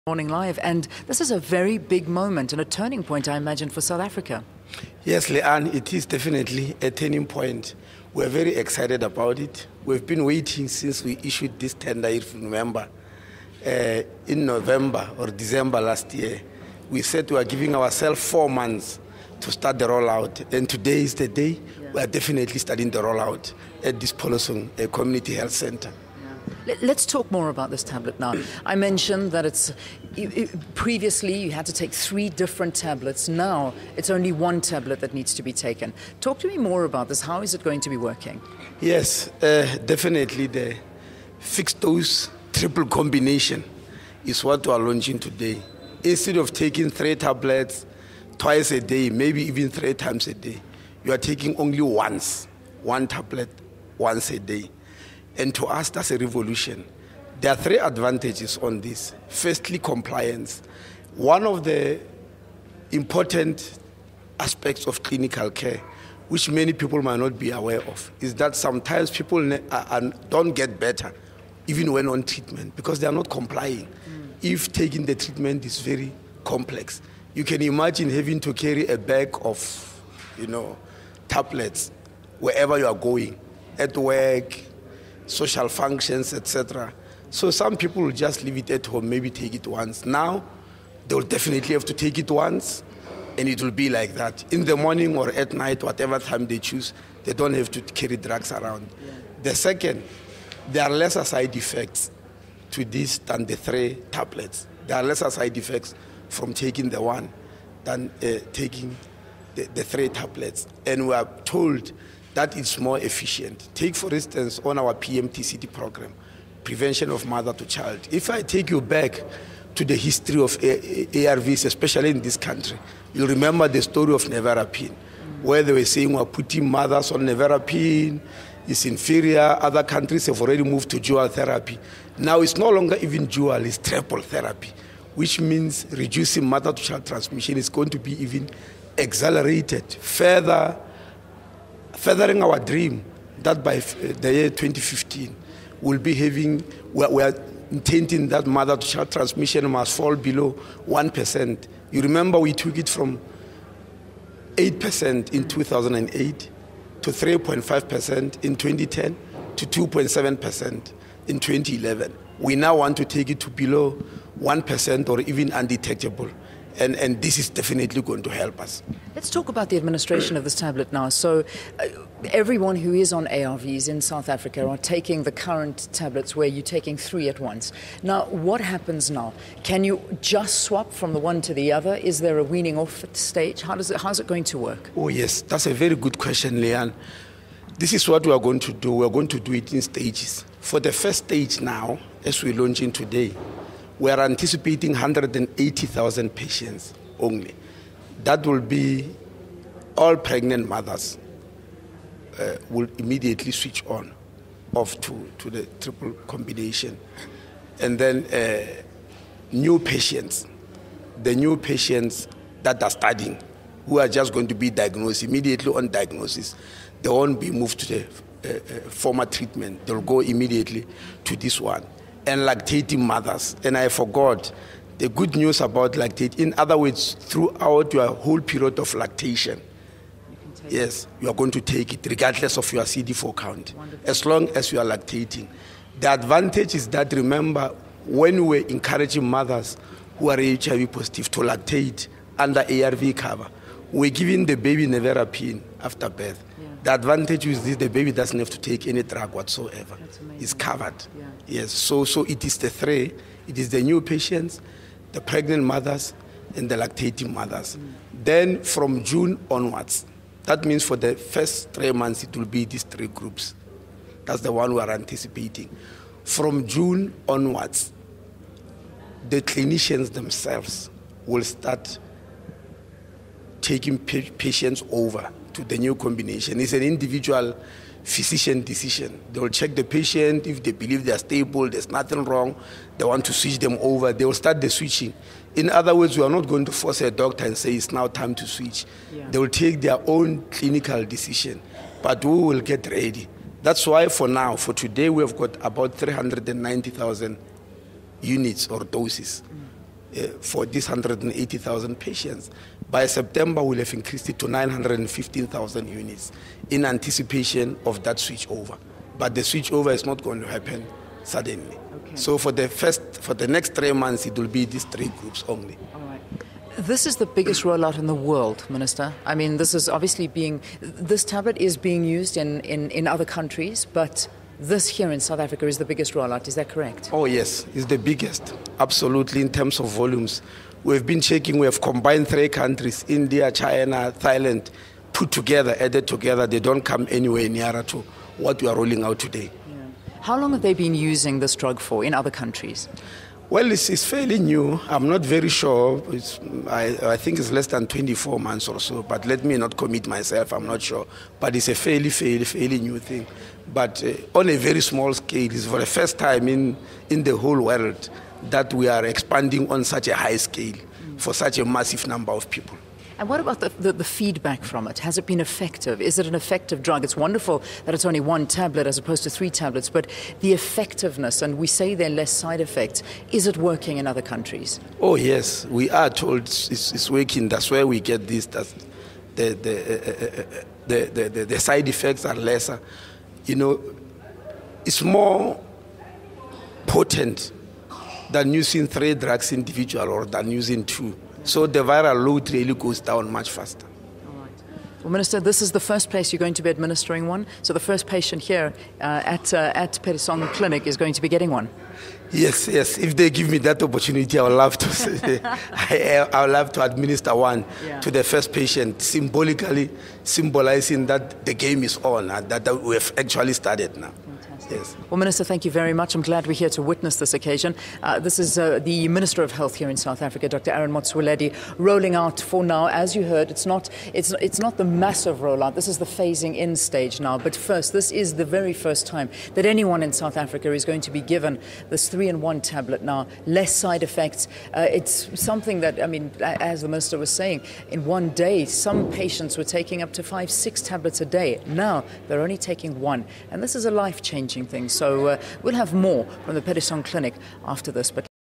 Morning Live, and this is a very big moment and a turning point, I imagine, for South Africa. Yes, Leanne, it is definitely a turning point. We're very excited about it. We've been waiting since we issued this tender, if you remember, in November or December last year. We said we are giving ourselves 4 months to start the rollout, and today is the day. We are definitely starting the rollout at this Polosong Community Health Center. Let's talk more about this tablet now. I mentioned that previously you had to take 3 different tablets. Now it's only 1 tablet that needs to be taken. Talk to me more about this. How is it going to be working? Yes, definitely the fixed dose triple combination is what we are launching today. Instead of taking 3 tablets twice a day, maybe even 3 times a day, you are taking only one tablet once a day. And to us, that's a revolution. There are 3 advantages on this. Firstly, compliance. One of the important aspects of clinical care, which many people might not be aware of, is that sometimes people don't get better, even when on treatment, because they are not complying. If taking the treatment is very complex, you can imagine having to carry a bag of, tablets wherever you are going, at work, social functions, etc. So some people will just leave it at home, maybe take it once. Now, they will definitely have to take it once, and it will be like that. In the morning or at night, whatever time they choose, they don't have to carry drugs around. Yeah. The second, there are lesser side effects to this than the 3 tablets. There are lesser side effects from taking the 1 than taking the 3 tablets. And we are told that it's more efficient. Take, for instance, on our PMTCD program, Prevention of Mother to Child. If I take you back to the history of ARVs, especially in this country, you'll remember the story of nevirapine, where they were saying we're putting mothers on nevirapine, it's inferior. Other countries have already moved to dual therapy. Now it's no longer even dual, it's triple therapy, which means reducing mother-to-child transmission is going to be even accelerated, furthering our dream that by the year 2015, we'll be having, we are intending that mother-to-child transmission must fall below 1%. You remember we took it from 8% in 2008 to 3.5% in 2010 to 2.7% in 2011. We now want to take it to below 1% or even undetectable. And this is definitely going to help us. Let's talk about the administration of this tablet now. So everyone who is on ARVs in South Africa are taking the current tablets where you're taking 3 at once. Now, what happens now? Can you just swap from the one to the other? Is there a weaning off stage? How's it going to work? Oh, yes, that's a very good question, Leanne. This is what we are going to do. We are going to do it in stages. For the first stage now, as we're launching today, we are anticipating 180,000 patients only. That will be all pregnant mothers will immediately switch off to the triple combination. And then new patients, the new patients that are studying, who are just going to be diagnosed immediately on diagnosis, they won't be moved to the former treatment. They'll go immediately to this one. And lactating mothers. And I forgot the good news about lactate. In other words, throughout your whole period of lactation, yes, you are going to take it regardless of your CD4 count, as long as you are lactating. The advantage is that, remember, when we're encouraging mothers who are HIV positive to lactate under ARV cover, we're giving the baby nevirapine after birth. Yeah. The advantage is this: the baby doesn't have to take any drug whatsoever. It's covered. Yeah. Yes, so it is the 3. It is the new patients, the pregnant mothers, and the lactating mothers. Then from June onwards, that means for the first 3 months, it will be these 3 groups. That's the one we are anticipating. From June onwards, the clinicians themselves will start taking patients over to the new combination. It's an individual physician decision. They will check the patient. If they believe they are stable, there's nothing wrong, they want to switch them over, they will start the switching. In other words, we are not going to force a doctor and say it's now time to switch. Yeah. They will take their own clinical decision, but we will get ready. That's why for now, for today, we have got about 390,000 units or doses for these 180,000 patients. By September, we'll have increased it to 915,000 units in anticipation of that switchover. But the switchover is not going to happen suddenly. Okay. So for the next 3 months, it will be these 3 groups only. All right. This is the biggest rollout in the world, Minister. I mean, this tablet is being used in other countries, but this here in South Africa is the biggest rollout. Is that correct? Oh, yes, it's the biggest, absolutely, in terms of volumes. We've been checking, we have combined 3 countries, India, China, Thailand, added together. They don't come anywhere nearer to what we are rolling out today. Yeah. How long have they been using this drug for in other countries? Well, it's fairly new. I'm not very sure. I think it's less than 24 months or so, but let me not commit myself. I'm not sure. But it's a fairly new thing. But on a very small scale, it's for the first time in the whole world that we are expanding on such a high scale for such a massive number of people. And what about the feedback from it? Has it been effective? Is it an effective drug? It's wonderful that it's only 1 tablet as opposed to 3 tablets, but the effectiveness, and we say there are less side effects, is it working in other countries? Oh, yes. We are told it's working. That's where we get this. The side effects are lesser. You know, it's more potent than using 3 drugs individual or than using 2. So the viral load really goes down much faster. All right. Well, Minister, this is the first place you're going to be administering one. So the first patient here at Perisong Clinic is going to be getting one. Yes. If they give me that opportunity, I would love to. I would love to administer one to the first patient, symbolizing that the game is on, that we have actually started now. Yes. Well, Minister, thank you very much. I'm glad we're here to witness this occasion. This is the Minister of Health here in South Africa, Dr. Motsoaledi, rolling out for now. As you heard, it's not the massive rollout. This is the phasing in stage now. But first, this is the very first time that anyone in South Africa is going to be given this 3-in-1 tablet now. Less side effects. It's something that, I mean, as the Minister was saying, in one day, some patients were taking up to 5-6 tablets a day. Now, they're only taking 1. And this is a life-changing thing. So we'll have more from the Perisong Clinic after this. But